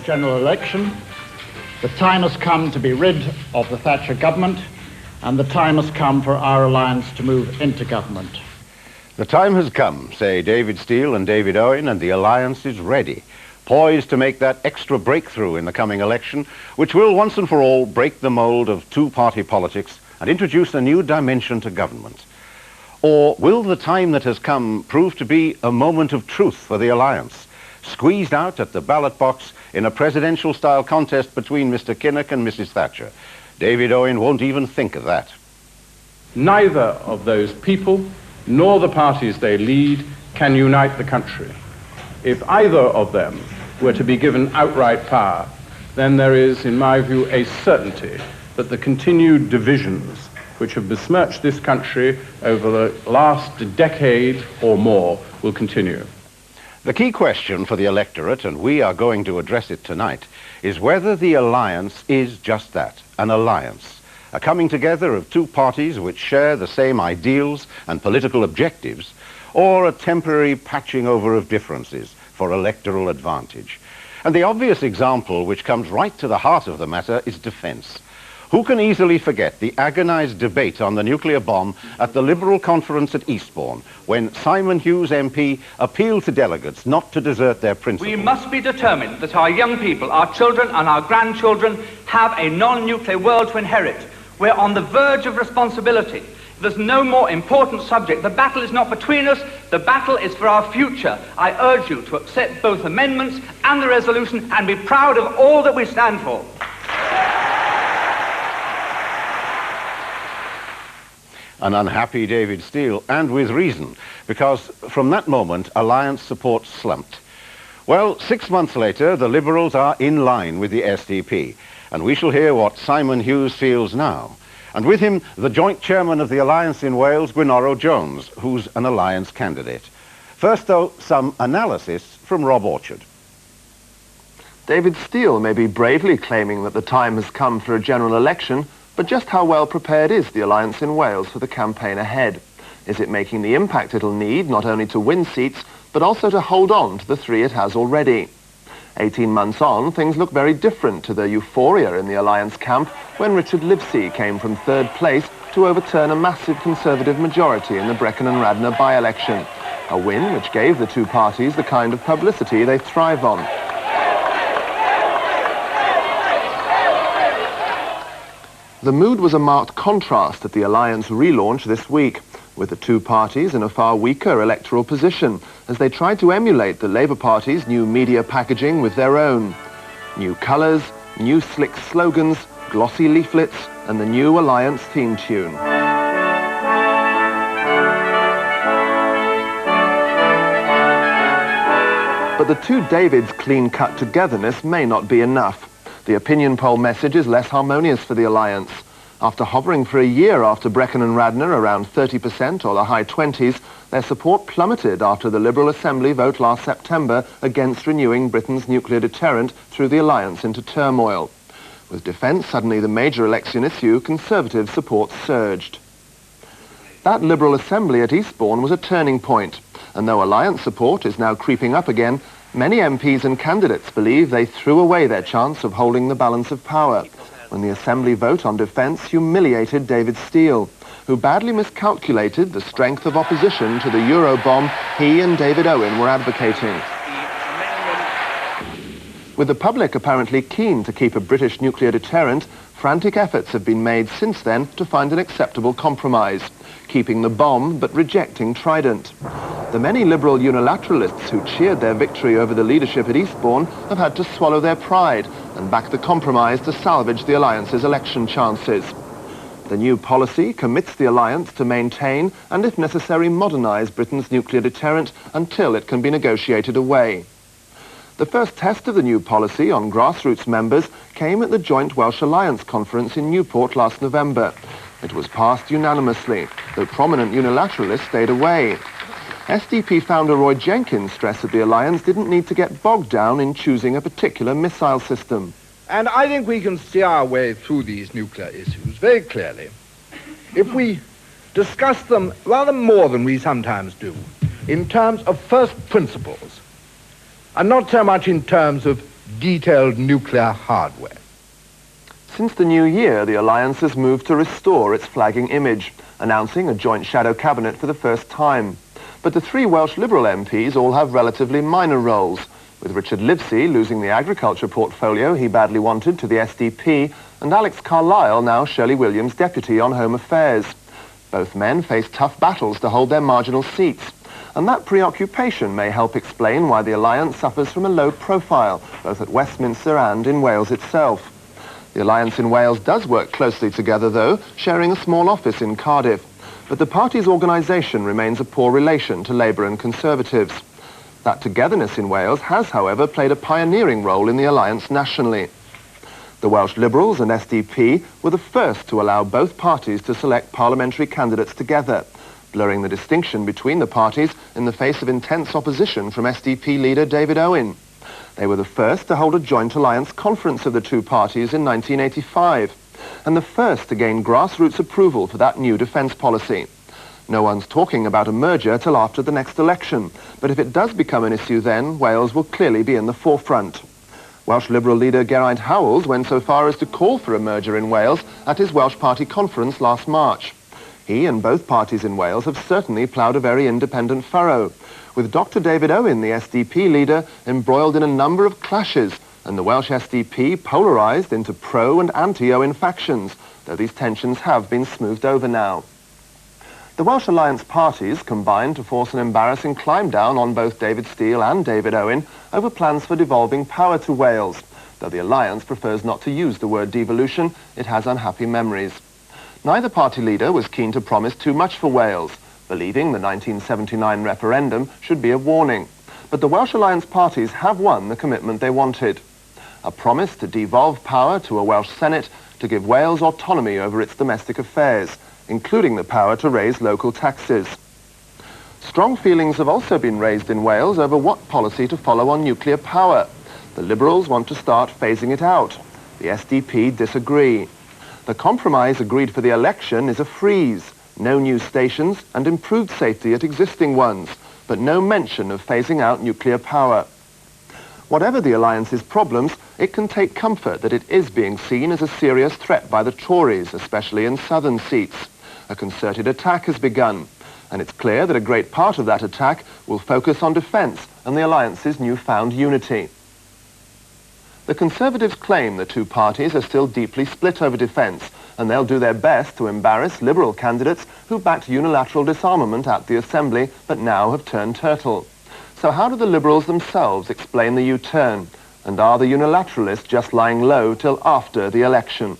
general election. The time has come to be rid of the Thatcher government, and the time has come for our alliance to move into government. The time has come, say David Steele and David Owen, and the alliance is ready, poised to make that extra breakthrough in the coming election, which will once and for all break the mold of two-party politics and introduce a new dimension to government. Or will the time that has come prove to be a moment of truth for the alliance, squeezed out at the ballot box in a presidential-style contest between Mr. Kinnock and Mrs. Thatcher? David Owen won't even think of that. Neither of those people, nor the parties they lead, can unite the country. If either of them were to be given outright power, then there is, in my view, a certainty that the continued divisions which have besmirched this country over the last decade or more will continue. The key question for the electorate, and we are going to address it tonight, is whether the alliance is just that, an alliance, a coming together of two parties which share the same ideals and political objectives, or a temporary patching over of differences for electoral advantage. And the obvious example which comes right to the heart of the matter is defense. Who can easily forget the agonized debate on the nuclear bomb at the Liberal conference at Eastbourne, when Simon Hughes MP appealed to delegates not to desert their principles? We must be determined that our young people, our children and our grandchildren have a non-nuclear world to inherit. We're on the verge of responsibility. There's no more important subject. The battle is not between us, the battle is for our future. I urge you to accept both amendments and the resolution and be proud of all that we stand for. An unhappy David Steele, and with reason, because from that moment, alliance support slumped. Well, 6 months later, the Liberals are in line with the SDP, and we shall hear what Simon Hughes feels now. And with him, the joint chairman of the Alliance in Wales, Gwynoro Jones, who's an alliance candidate. First, though, some analysis from Rob Orchard. David Steele may be bravely claiming that the time has come for a general election, but just how well prepared is the Alliance in Wales for the campaign ahead? Is it making the impact it'll need not only to win seats, but also to hold on to the 3 it has already? 18 months on, things look very different to the euphoria in the Alliance camp when Richard Livesey came from 3rd place to overturn a massive Conservative majority in the Brecon and Radnor by-election, a win which gave the two parties the kind of publicity they thrive on. The mood was a marked contrast at the Alliance relaunch this week, with the two parties in a far weaker electoral position as they tried to emulate the Labour Party's new media packaging with their own. New colours, new slick slogans, glossy leaflets, and the new Alliance theme tune. But the two Davids' clean-cut togetherness may not be enough. The opinion poll message is less harmonious for the alliance. After hovering for a year after Brecon and Radnor around 30% or the high 20s, their support plummeted after the Liberal Assembly vote last September against renewing Britain's nuclear deterrent threw the alliance into turmoil. With defence suddenly the major election issue, Conservative support surged. That Liberal Assembly at Eastbourne was a turning point, and though alliance support is now creeping up again, many MPs and candidates believe they threw away their chance of holding the balance of power when the Assembly vote on defence humiliated David Steele, who badly miscalculated the strength of opposition to the Eurobomb he and David Owen were advocating. With the public apparently keen to keep a British nuclear deterrent, frantic efforts have been made since then to find an acceptable compromise, keeping the bomb but rejecting Trident. The many Liberal unilateralists who cheered their victory over the leadership at Eastbourne have had to swallow their pride and back the compromise to salvage the alliance's election chances. The new policy commits the alliance to maintain and, if necessary, modernise Britain's nuclear deterrent until it can be negotiated away. The first test of the new policy on grassroots members came at the joint Welsh Alliance conference in Newport last November. It was passed unanimously, though prominent unilateralists stayed away. SDP founder Roy Jenkins stressed that the alliance didn't need to get bogged down in choosing a particular missile system. And I think we can see our way through these nuclear issues very clearly if we discuss them rather more than we sometimes do in terms of first principles, and not so much in terms of detailed nuclear hardware. Since the new year, the alliance has moved to restore its flagging image, announcing a joint shadow cabinet for the first time. But the three Welsh Liberal MPs all have relatively minor roles, with Richard Livesey losing the agriculture portfolio he badly wanted to the SDP, and Alex Carlile now Shirley Williams' deputy on Home Affairs. Both men face tough battles to hold their marginal seats, and that preoccupation may help explain why the alliance suffers from a low profile, both at Westminster and in Wales itself. The alliance in Wales does work closely together, though, sharing a small office in Cardiff, but the party's organisation remains a poor relation to Labour and Conservatives. That togetherness in Wales has, however, played a pioneering role in the alliance nationally. The Welsh Liberals and SDP were the first to allow both parties to select parliamentary candidates together, blurring the distinction between the parties in the face of intense opposition from SDP leader David Owen. They were the first to hold a joint alliance conference of the two parties in 1985, and the first to gain grassroots approval for that new defence policy. No one's talking about a merger till after the next election, but if it does become an issue then, Wales will clearly be in the forefront. Welsh Liberal leader Geraint Howells went so far as to call for a merger in Wales at his Welsh Party conference last March. He and both parties in Wales have certainly ploughed a very independent furrow, with Dr. David Owen, the SDP leader, embroiled in a number of clashes, and the Welsh SDP polarised into pro- and anti-Owen factions, though these tensions have been smoothed over now. The Welsh Alliance parties combined to force an embarrassing climb down on both David Steel and David Owen over plans for devolving power to Wales. Though the Alliance prefers not to use the word devolution, it has unhappy memories. Neither party leader was keen to promise too much for Wales, believing the 1979 referendum should be a warning. But the Welsh Alliance parties have won the commitment they wanted. A promise to devolve power to a Welsh Senate to give Wales autonomy over its domestic affairs, including the power to raise local taxes. Strong feelings have also been raised in Wales over what policy to follow on nuclear power. The Liberals want to start phasing it out. The SDP disagree. The compromise agreed for the election is a freeze, no new stations and improved safety at existing ones, but no mention of phasing out nuclear power. Whatever the alliance's problems, it can take comfort that it is being seen as a serious threat by the Tories, especially in southern seats. A concerted attack has begun, and it's clear that a great part of that attack will focus on defence and the alliance's newfound unity. The Conservatives claim the two parties are still deeply split over defence, and they'll do their best to embarrass Liberal candidates who backed unilateral disarmament at the Assembly but now have turned turtle. So how do the Liberals themselves explain the U-turn? And are the unilateralists just lying low till after the election?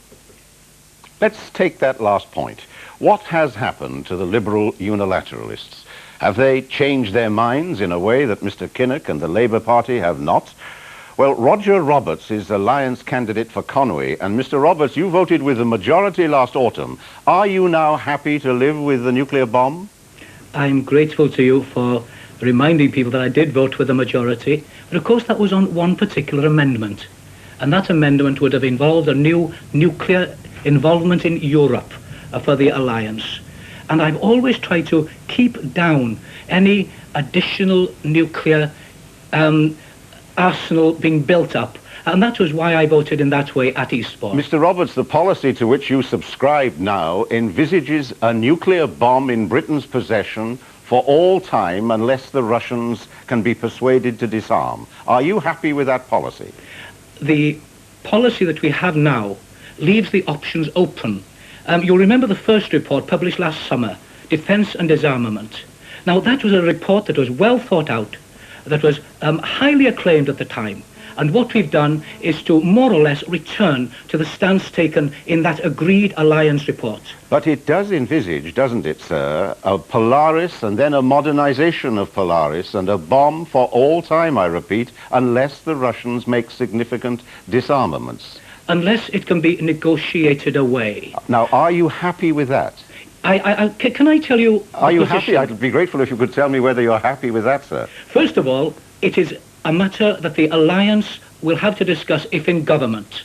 Let's take that last point. What has happened to the Liberal unilateralists? Have they changed their minds in a way that Mr. Kinnock and the Labour Party have not? Well, Roger Roberts is Alliance candidate for Conwy, and Mr. Roberts, you voted with the majority last autumn. Are you now happy to live with the nuclear bomb? I'm grateful to you for reminding people that I did vote with the majority, but of course that was on one particular amendment, and that amendment would have involved a new nuclear involvement in Europe for the Alliance. And I've always tried to keep down any additional nuclear arsenal being built up, and that was why I voted in that way at Eastbourne. Mr. Roberts, the policy to which you subscribe now envisages a nuclear bomb in Britain's possession for all time unless the Russians can be persuaded to disarm. Are you happy with that policy? The policy that we have now leaves the options open. You'll remember the first report published last summer, Defence and Disarmament. Now that was a report that was well thought out, that was highly acclaimed at the time. And what we've done is to more or less return to the stance taken in that agreed alliance report. But it does envisage, doesn't it, sir, a Polaris and then a modernization of Polaris and a bomb for all time, I repeat, unless the Russians make significant disarmaments. Unless it can be negotiated away. Now, are you happy with that? Can I tell you... Are you happy? I'd be grateful if you could tell me whether you're happy with that, sir. First of all, it is a matter that the alliance will have to discuss if in government.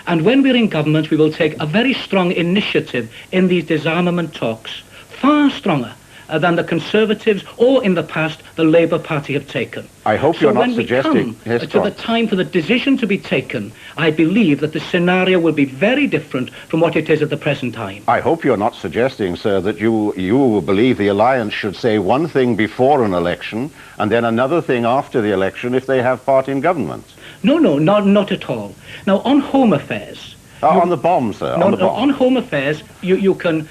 And when we're in government, we will take a very strong initiative in these disarmament talks, far stronger than the Conservatives or, in the past, the Labour Party have taken. I hope you're not suggesting... So when we come to the time for the decision to be taken, I believe that the scenario will be very different from what it is at the present time. I hope you're not suggesting, sir, that you believe the Alliance should say one thing before an election and then another thing after the election if they have part in government. No, not at all. Now, on home affairs... on the bomb, sir. On home affairs, you can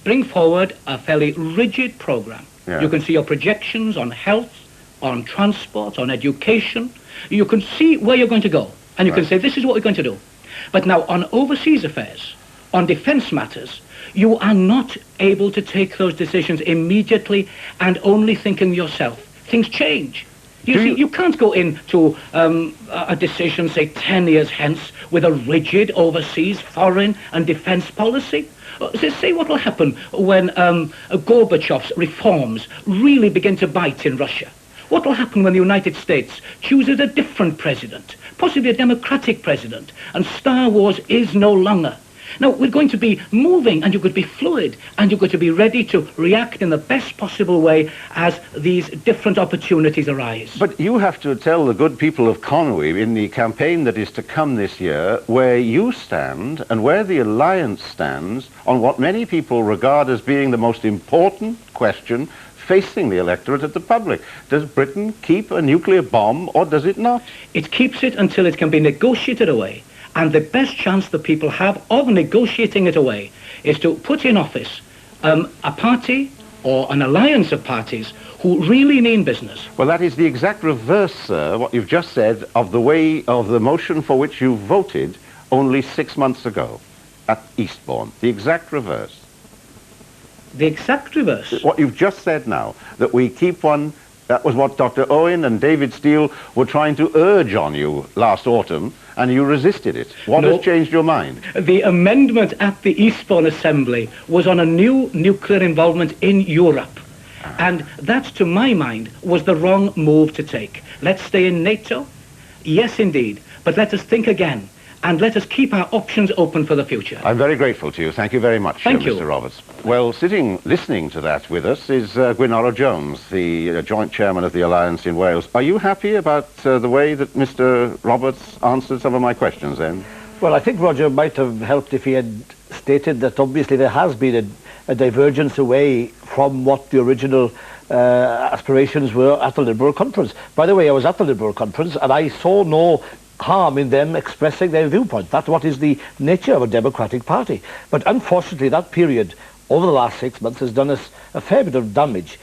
bring forward a fairly rigid programme. Yeah. You can see your projections on health, on transport, on education. You can see where you're going to go. And you can say, this is what we're going to do. But now, on overseas affairs, on defence matters, you are not able to take those decisions immediately and only thinking yourself. Things change. You can't go into a decision, say, 10 years hence with a rigid overseas foreign and defence policy. Say what will happen when Gorbachev's reforms really begin to bite in Russia. What will happen when the United States chooses a different president, possibly a democratic president, and Star Wars is no longer? Now, we're going to be moving, and you're going to be fluid, and you're going to be ready to react in the best possible way as these different opportunities arise. But you have to tell the good people of Conwy in the campaign that is to come this year where you stand and where the Alliance stands on what many people regard as being the most important question facing the electorate at the public. Does Britain keep a nuclear bomb or does it not? It keeps it until it can be negotiated away. And the best chance the people have of negotiating it away is to put in office a party or an alliance of parties who really mean business. Well, that is the exact reverse, sir, what you've just said, of the motion for which you voted only 6 months ago at Eastbourne. The exact reverse. The exact reverse? What you've just said now, that we keep one, that was what Dr. Owen and David Steele were trying to urge on you last autumn, and you resisted it. What has changed your mind? The amendment at the Eastbourne Assembly was on a new nuclear involvement in Europe. And that, to my mind, was the wrong move to take. Let's stay in NATO? Yes, indeed. But let us think again. And let us keep our options open for the future. I'm very grateful to you. Thank you very much, Thank you. Mr. Roberts. Well, listening to that with us is Gwynoro Jones, the joint chairman of the Alliance in Wales. Are you happy about the way that Mr. Roberts answered some of my questions then? Well, I think Roger might have helped if he had stated that obviously there has been a divergence away from what the original aspirations were at the Liberal Conference. By the way, I was at the Liberal Conference and I saw no harm in them expressing their viewpoint. That's what is the nature of a democratic party. But unfortunately, that period over the last 6 months has done us a fair bit of damage,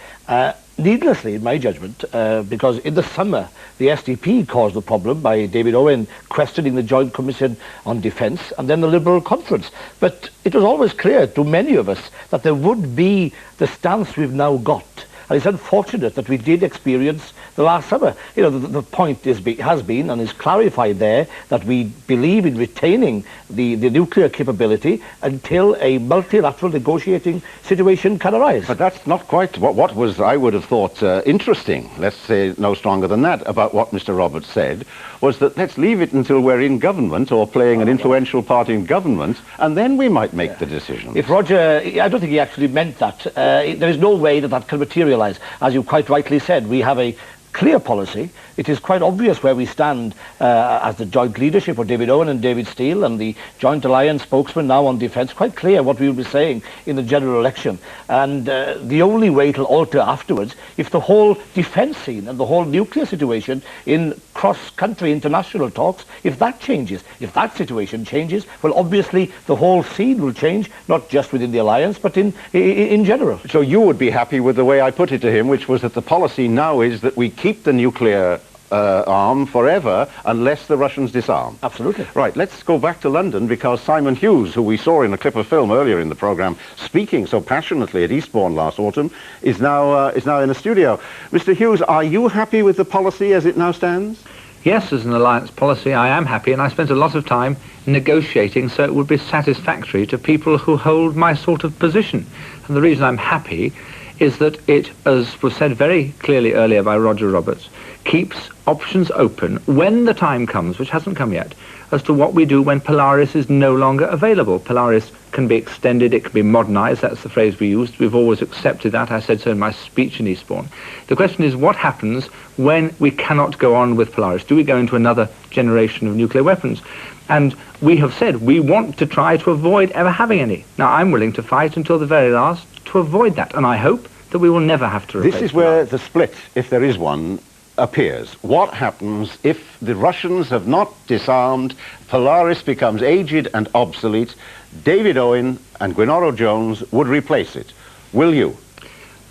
needlessly, in my judgment, because in the summer, the SDP caused the problem by David Owen questioning the Joint Commission on Defence and then the Liberal Conference. But it was always clear to many of us that there would be the stance we've now got. And it's unfortunate that we did experience the last summer. You know, the point has been and is clarified there that we believe in retaining the nuclear capability until a multilateral negotiating situation can arise. But that's not quite what was, I would have thought, interesting, let's say no stronger than that, about what Mr. Roberts said, was that let's leave it until we're in government or playing an influential part in government, and then we might make the decision. If Roger, I don't think he actually meant that. There is no way that can materialise. As you quite rightly said, we have a clear policy. It is quite obvious where we stand as the joint leadership of David Owen and David Steele and the joint alliance spokesman now on defence, quite clear what we will be saying in the general election. And the only way it will alter afterwards, if the whole defence scene and the whole nuclear situation in cross-country international talks, if that changes, if that situation changes, well, obviously the whole scene will change, not just within the alliance, but in general. So you would be happy with the way I put it to him, which was that the policy now is that we keep the nuclear arm forever unless the Russians disarm. Absolutely. Right, let's go back to London because Simon Hughes, who we saw in a clip of film earlier in the programme, speaking so passionately at Eastbourne last autumn, is now in the studio. Mr. Hughes, are you happy with the policy as it now stands? Yes, as an alliance policy, I am happy, and I spent a lot of time negotiating so it would be satisfactory to people who hold my sort of position. And the reason I'm happy is that it, as was said very clearly earlier by Roger Roberts, keeps options open when the time comes, which hasn't come yet, as to what we do when Polaris is no longer available. Polaris can be extended, it can be modernized, that's the phrase we used. We've always accepted that. I said so in my speech in Eastbourne. The question is, what happens when we cannot go on with Polaris? Do we go into another generation of nuclear weapons? And we have said we want to try to avoid ever having any. Now, I'm willing to fight until the very last to avoid that, and I hope that we will never have to replace This is where the split, if there is one, appears. What happens if the Russians have not disarmed, Polaris becomes aged and obsolete, David Owen and Gwynoro Jones would replace it? Will you?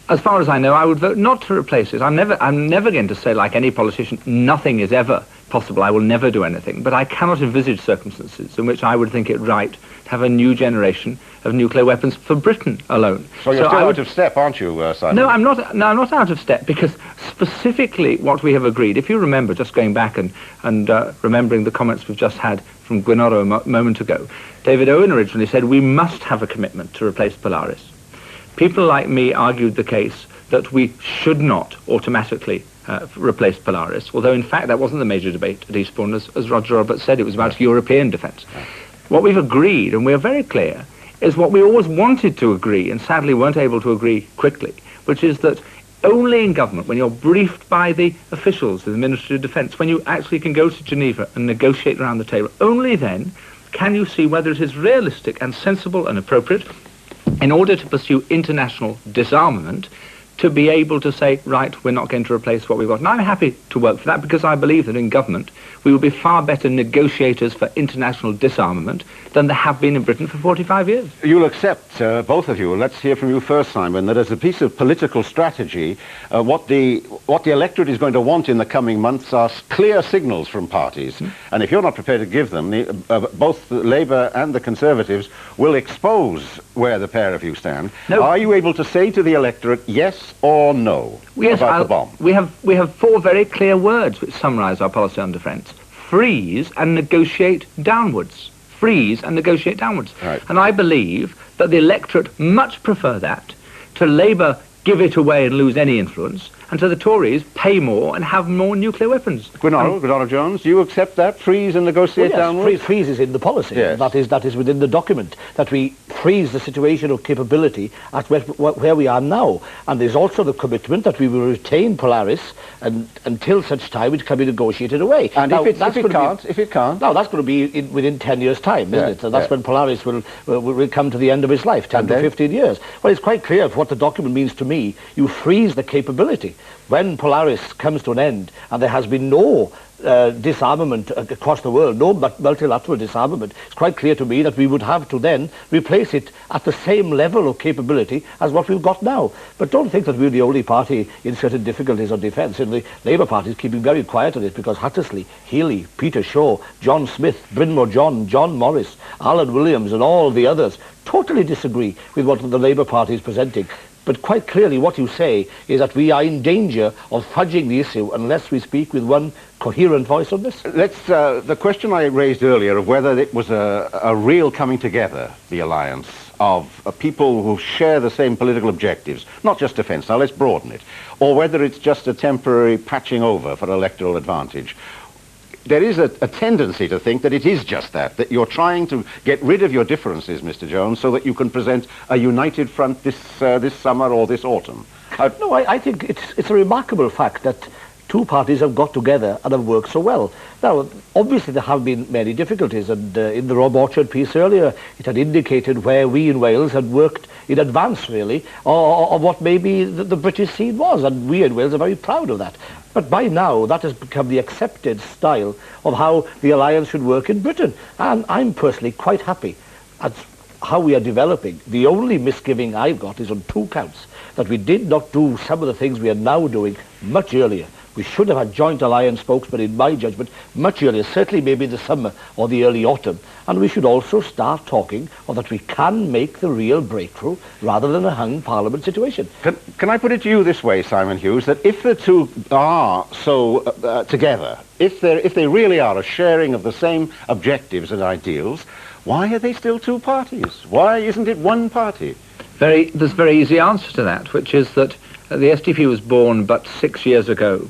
As far as I know, I would vote not to replace it. I'm never going to say, like any politician, nothing is ever possible. I will never do anything. But I cannot envisage circumstances in which I would think it right to have a new generation of nuclear weapons for Britain alone. So you're still out of step, aren't you, Simon? No, I'm not. No, I'm not out of step, because specifically what we have agreed, if you remember, just going back and remembering the comments we've just had from Gwynoro a moment ago, David Owen originally said we must have a commitment to replace Polaris. People like me argued the case that we should not automatically replace Polaris, although in fact that wasn't the major debate at Eastbourne, as Roger Roberts said. It was about European defence. What we've agreed, and we're very clear, is what we always wanted to agree and sadly weren't able to agree quickly, which is that only in government, when you're briefed by the officials of the Ministry of Defence, when you actually can go to Geneva and negotiate around the table, only then can you see whether it is realistic and sensible and appropriate, in order to pursue international disarmament, to be able to say, right, we're not going to replace what we've got. And I'm happy to work for that, because I believe that in government we will be far better negotiators for international disarmament than there have been in Britain for 45 years. You'll accept, both of you, let's hear from you first, Simon, that as a piece of political strategy, what the electorate is going to want in the coming months are clear signals from parties. And if you're not prepared to give them, both the Labour and the Conservatives will expose where the pair of you stand. No. Are you able to say to the electorate yes or no about the bomb? We have four very clear words which summarise our policy on defence. Freeze and negotiate downwards. Freeze and negotiate downwards. Right. And I believe that the electorate much prefer that to Labour give it away and lose any influence, and to the Tories pay more and have more nuclear weapons. Gwynoro Jones, do you accept that? Freeze and negotiate downwards? Freeze is in the policy. Yes. That is within the document, that we freeze the situation of capability at where we are now. And there's also the commitment that we will retain Polaris until such time it can be negotiated away. And now, if it can't? No, that's going to be within 10 years' time, isn't it? So that's when Polaris will come to the end of its life, 10 to 15 years. Well, it's quite clear what the document means to me. You freeze the capability. When Polaris comes to an end and there has been no disarmament across the world, no multilateral disarmament, it's quite clear to me that we would have to then replace it at the same level of capability as what we've got now. But don't think that we're the only party in certain difficulties on defence. And the Labour Party is keeping very quiet on it, because Hattersley, Healy, Peter Shaw, John Smith, Brynmore John Morris, Alan Williams and all the others totally disagree with what the Labour Party is presenting. But quite clearly what you say is that we are in danger of fudging the issue unless we speak with one coherent voice on this. The question I raised earlier of whether it was a real coming together, the alliance, of people who share the same political objectives, not just defence, now let's broaden it, or whether it's just a temporary patching over for electoral advantage. There is a tendency to think that it is just that you're trying to get rid of your differences, Mr. Jones, so that you can present a united front this summer or this autumn. No, I think it's a remarkable fact that two parties have got together and have worked so well. Now, obviously there have been many difficulties, and in the Rob Orchard piece earlier, it had indicated where we in Wales had worked in advance, really, of what maybe the British scene was, and we in Wales are very proud of that. But by now, that has become the accepted style of how the alliance should work in Britain. And I'm personally quite happy at how we are developing. The only misgiving I've got is on two counts, that we did not do some of the things we are now doing much earlier. We should have had joint alliance spokesmen, in my judgment, much earlier, certainly maybe the summer or the early autumn. And we should also start talking of that we can make the real breakthrough rather than a hung parliament situation. Can I put it to you this way, Simon Hughes, that if the two are so together, if they really are a sharing of the same objectives and ideals, why are they still two parties? Why isn't it one party? There's a very easy answer to that, which is that the SDP was born but 6 years ago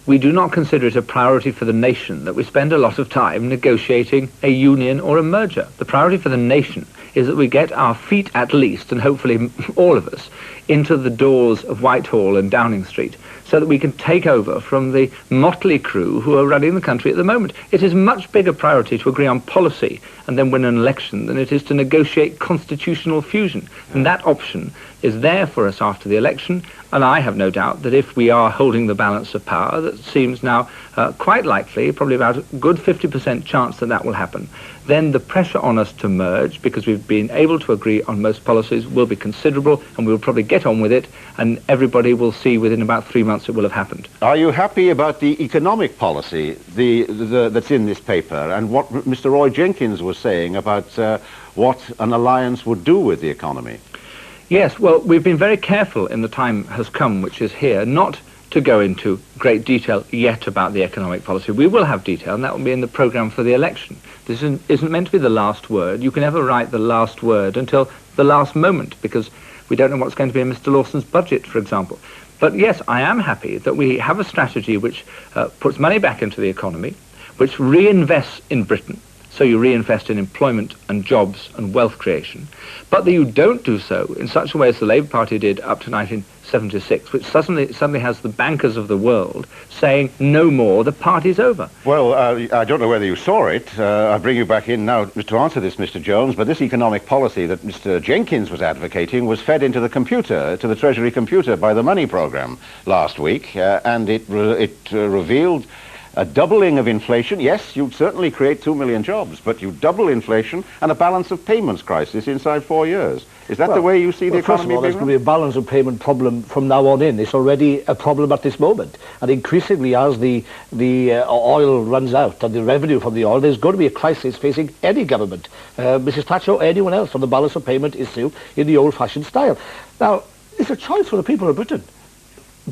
we do not consider it a priority for the nation that we spend a lot of time negotiating a union or a merger. The priority for the nation is that we get our feet at least, and hopefully all of us, into the doors of Whitehall and Downing Street, so that we can take over from the motley crew who are running the country at the moment. It is a much bigger priority to agree on policy and then win an election than it is to negotiate constitutional fusion. And that option is there for us after the election, and I have no doubt that if we are holding the balance of power, that seems now quite likely, probably about a good 50% chance that that will happen, then the pressure on us to merge, because we've been able to agree on most policies, will be considerable, and we'll probably get on with it, and everybody will see within about 3 months it will have happened. Are you happy about the economic policy that's in this paper, and what Mr. Roy Jenkins was saying about what an alliance would do with the economy? Yes, well, we've been very careful in the time has come, which is here, not to go into great detail yet about the economic policy. We will have detail, and that will be in the programme for the election. This isn't meant to be the last word. You can never write the last word until the last moment, because we don't know what's going to be in Mr. Lawson's budget, for example. But yes, I am happy that we have a strategy which puts money back into the economy, which reinvests in Britain. So you reinvest in employment and jobs and wealth creation, but that you don't do so in such a way as the Labour Party did up to 1976, which suddenly has the bankers of the world saying, no more, the party's over. Well, I don't know whether you saw it. I bring you back in now to answer this, Mr. Jones, but this economic policy that Mr. Jenkins was advocating was fed into the computer, to the Treasury computer, by the money programme last week, and it revealed a doubling of inflation. Yes, you'd certainly create 2 million jobs, but you double inflation and a balance of payments crisis inside 4 years. Is that the way you see the economy? First of all, there's going to be a balance of payment problem from now on in. It's already a problem at this moment. And increasingly, as the oil runs out and the revenue from the oil, there's going to be a crisis facing any government, Mrs. Thatcher or anyone else, on the balance of payment issue in the old-fashioned style. Now, it's a choice for the people of Britain.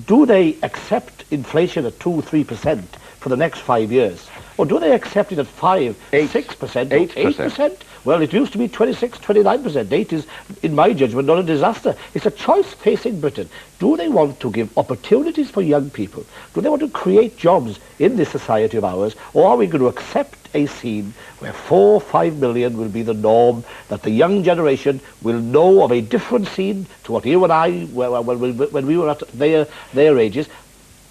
Do they accept inflation at 2-3% for the next 5 years? Or do they accept it at 5, 6%, 8%? Well, it used to be 26, 29%. 8 is, in my judgment, not a disaster. It's a choice facing Britain. Do they want to give opportunities for young people? Do they want to create jobs in this society of ours? Or are we going to accept a scene where 4 or 5 million will be the norm, that the young generation will know of a different scene to what you and I, when we were at their ages?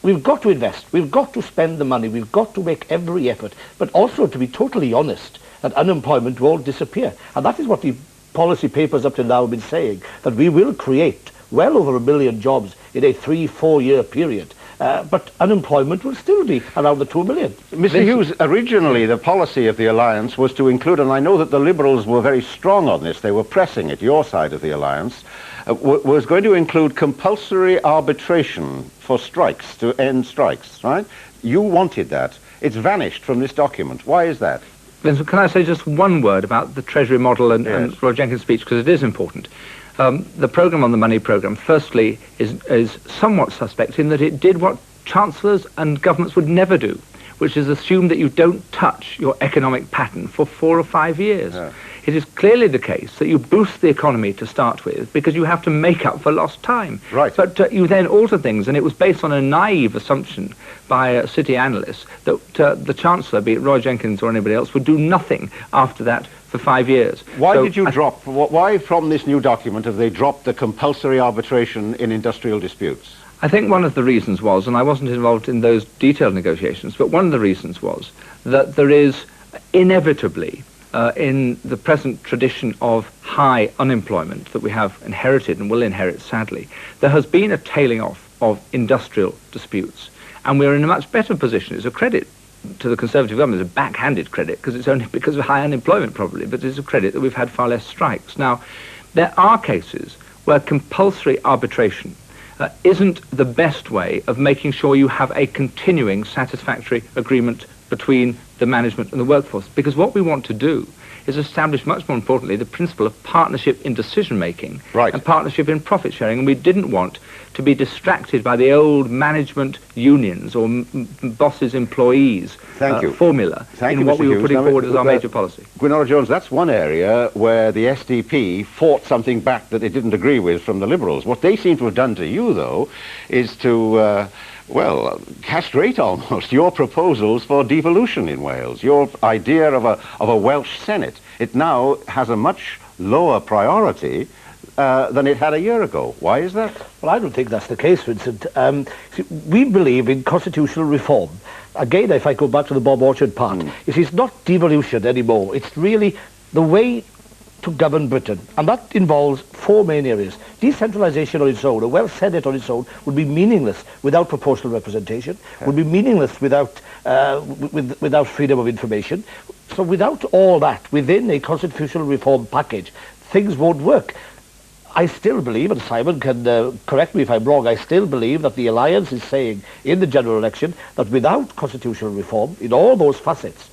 We've got to invest, we've got to spend the money, we've got to make every effort, but also, to be totally honest, that unemployment won't disappear. And that is what the policy papers up to now have been saying, that we will create well over 1 million jobs in a 3-4 year period. But unemployment will still be around the 2 million. Mr. Hughes, originally the policy of the alliance was to include, and I know that the Liberals were very strong on this, they were pressing it, your side of the alliance, was going to include compulsory arbitration for strikes, to end strikes, right? You wanted that. It's vanished from this document. Why is that? Vincent, can I say just one word about the Treasury model and Roy Jenkins' speech, because it is important. The programme on the money programme, firstly, is somewhat suspect in that it did what chancellors and governments would never do, which is assume that you don't touch your economic pattern for 4 or 5 years. Yeah. It is clearly the case that you boost the economy to start with because you have to make up for lost time. Right. But you then alter things, and it was based on a naive assumption by city analysts that the Chancellor, be it Roy Jenkins or anybody else, would do nothing after that for 5 years. Why did you drop, why from this new document have they dropped the compulsory arbitration in industrial disputes? I think one of the reasons was, and I wasn't involved in those detailed negotiations, but one of the reasons was that there is inevitably, in the present tradition of high unemployment that we have inherited and will inherit sadly, there has been a tailing off of industrial disputes. And we're in a much better position. It's a credit to the Conservative government, it's a backhanded credit, because it's only because of high unemployment probably, but it's a credit that we've had far less strikes. Now, there are cases where compulsory arbitration isn't the best way of making sure you have a continuing satisfactory agreement between the management and the workforce. Because what we want to do is establish, much more importantly, the principle of partnership in decision-making and partnership in profit-sharing. And we didn't want to be distracted by the old management unions or bosses' employees formula in what we were putting forward as our major policy. Gwynoro Jones, that's one area where the SDP fought something back that it didn't agree with from the Liberals. What they seem to have done to you, though, is to well, castrate almost your proposals for devolution in Wales, your idea of a Welsh Senate. It now has a much lower priority than it had a year ago. Why is that? Well, I don't think that's the case, Vincent. See, we believe in constitutional reform. Again, if I go back to the Bob Orchard part, it's not devolution anymore. It's really the way to govern Britain, and that involves four main areas. Decentralisation on its own, a Welsh Senate on its own, would be meaningless without proportional representation, would be meaningless without without freedom of information. So without all that, within a constitutional reform package, things won't work. I still believe, and Simon can correct me if I'm wrong, I still believe that the Alliance is saying in the general election that without constitutional reform, in all those facets,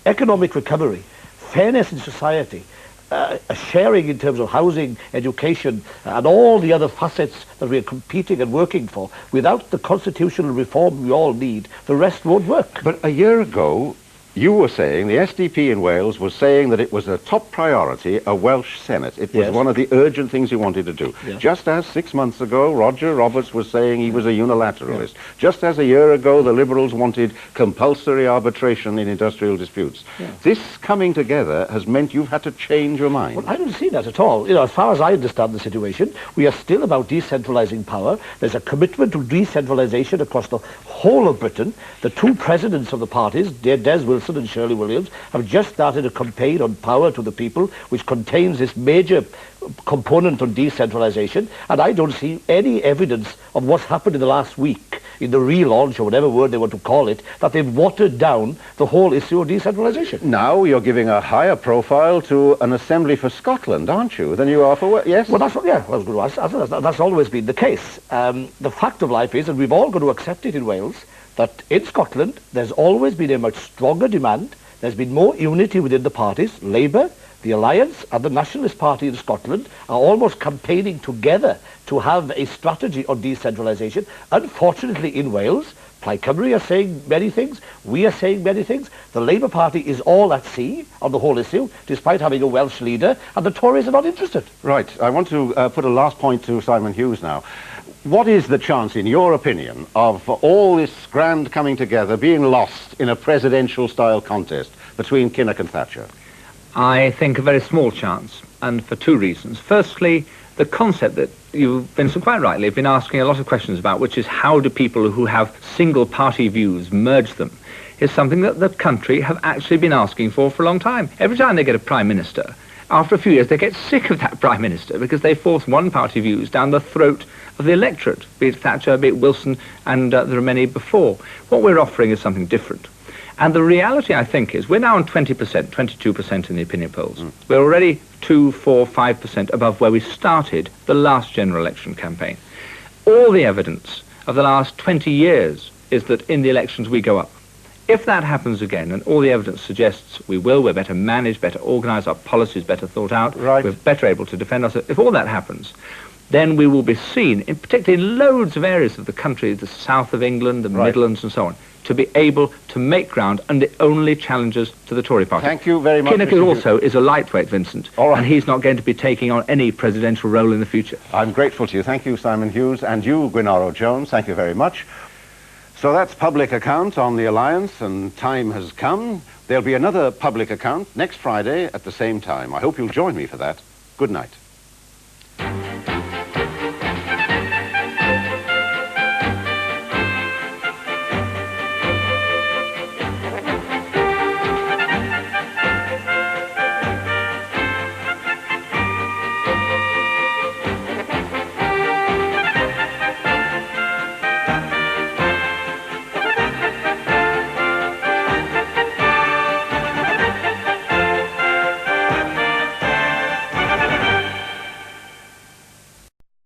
economic recovery, fairness in society, a sharing in terms of housing, education, and all the other facets that we are competing and working for, without the constitutional reform we all need, the rest won't work. But a year ago, you were saying, the SDP in Wales was saying that it was a top priority, a Welsh Senate. It was one of the urgent things you wanted to do. Yes. Just as 6 months ago, Roger Roberts was saying he was a unilateralist. Just as a year ago, the Liberals wanted compulsory arbitration in industrial disputes. This coming together has meant you've had to change your mind. Well, I don't see that at all. You know, as far as I understand the situation, we are still about decentralising power. There's a commitment to decentralisation across the whole of Britain. The two presidents of the parties, Des Wilson and Shirley Williams, have just started a campaign on power to the people, which contains this major component on decentralisation, and I don't see any evidence of what's happened in the last week, in the relaunch, or whatever word they want to call it, that they've watered down the whole issue of decentralisation. Now you're giving a higher profile to an assembly for Scotland, aren't you, than you are for... Yes? Well, that's what, yeah, well, that's always been the case. The fact of life is, and we've all got to accept it in Wales, that in Scotland there's always been a much stronger demand. There's been more unity within the parties. Labour, the Alliance and the Nationalist Party in Scotland are almost campaigning together to have a strategy on decentralisation. Unfortunately in Wales, Plaid Cymru are saying many things, we are saying many things. The Labour Party is all at sea on the whole issue, despite having a Welsh leader, and the Tories are not interested. Right, I want to put a last point to Simon Hughes now. What is the chance, in your opinion, of all this grand coming together being lost in a presidential-style contest between Kinnock and Thatcher? I think a very small chance, and for two reasons. Firstly, the concept that you, Vincent, quite rightly have been asking a lot of questions about, which is how do people who have single-party views merge them, is something that the country have actually been asking for a long time. Every time they get a prime minister, after a few years they get sick of that prime minister because they force one-party views down the throat of the electorate, be it Thatcher, be it Wilson, and there are many before. What we're offering is something different. And the reality, I think, is we're now on 20%, 22% in the opinion polls. We're already 2, 4, 5% above where we started the last general election campaign. All the evidence of the last 20 years is that in the elections we go up. If that happens again, and all the evidence suggests we will, we're better managed, better organised, our policies better thought out, we're better able to defend ourselves. If all that happens, then we will be seen, in particularly in loads of areas of the country, the south of England, the Midlands and so on, to be able to make ground and the only challengers to the Tory party. Thank you very much. Kinnock also is a lightweight, Vincent, and he's not going to be taking on any presidential role in the future. I'm grateful to you. Thank you, Simon Hughes, and you, Gwynoro Jones. Thank you very much. So that's public account on the Alliance, and time has come. There'll be another public account next Friday at the same time. I hope you'll join me for that. Good night.